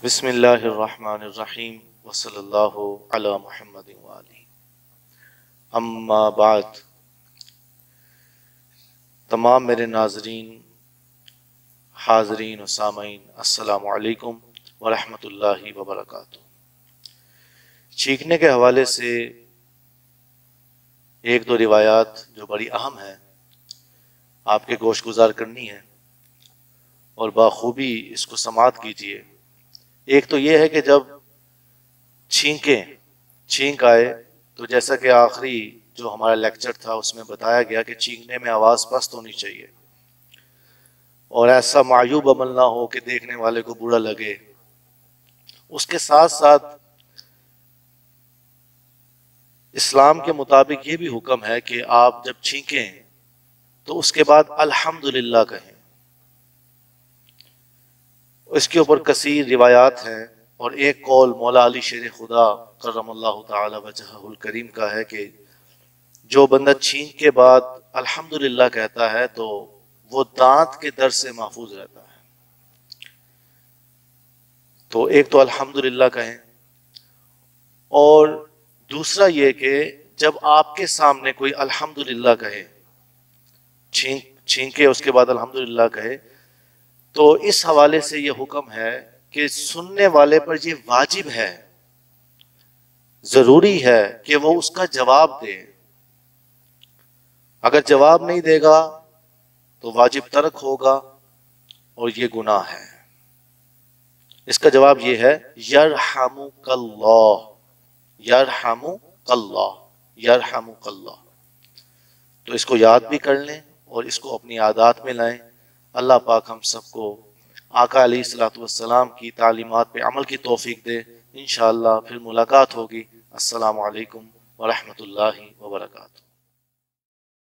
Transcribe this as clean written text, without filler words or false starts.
بسم اللہ الرحمن الرحیم وصلی اللہ علی محمد وآلہ اما بعد۔ تمام میرے ناظرین، حاضرین و سامعین، السلام علیکم ورحمۃ اللہ وبرکاتہ۔ چھینکنے کے حوالے سے ایک دو روایات جو بڑی اہم ہیں آپ کے گوش گزار کرنی ہے اور بخوبی اس کو سماعت کیجیے۔ ایک تو یہ ہے کہ جب چھینک آئے تو جیسا کہ آخری جو ہمارا لیکچر تھا اس میں بتایا گیا کہ چھینکنے میں آواز پست ہونی چاہیے اور ایسا معیوب عمل نہ ہو کہ دیکھنے والے کو برا لگے۔ اس کے ساتھ ساتھ اسلام کے مطابق یہ بھی حکم ہے کہ آپ جب چھینکیں تو اس کے بعد الحمدللہ کہیں۔ اس کے اوپر کثیر روایات ہیں اور ایک قول مولا علی شیر خدا کرم اللہ تعالی وجہہ الکریم کا ہے کہ جو بندہ چھینک کے بعد الحمدللہ کہتا ہے تو وہ دانت کے درد سے محفوظ رہتا ہے۔ تو ایک تو الحمدللہ کہیں، اور دوسرا یہ کہ جب آپ کے سامنے کوئی الحمدللہ کہے، چھینکے اس کے بعد الحمدللہ کہے، تو اس حوالے سے یہ حکم ہے کہ سننے والے پر یہ واجب ہے، ضروری ہے کہ وہ اس کا جواب دے۔ اگر جواب نہیں دے گا تو واجب ترک ہوگا اور یہ گناہ ہے۔ اس کا جواب یہ ہے یرحمک اللہ، یرحمک اللہ، یرحمک اللہ۔ تو اس کو یاد بھی کر لیں اور اس کو اپنی عادات میں لائیں۔ اللہ پاک ہم سب کو آقا علیہ الصلوۃ والسلام کی تعلیمات پہ عمل کی توفیق دے۔ انشاءاللہ پھر ملاقات ہوگی۔ السلام علیکم ورحمۃ اللہ وبرکاتہ۔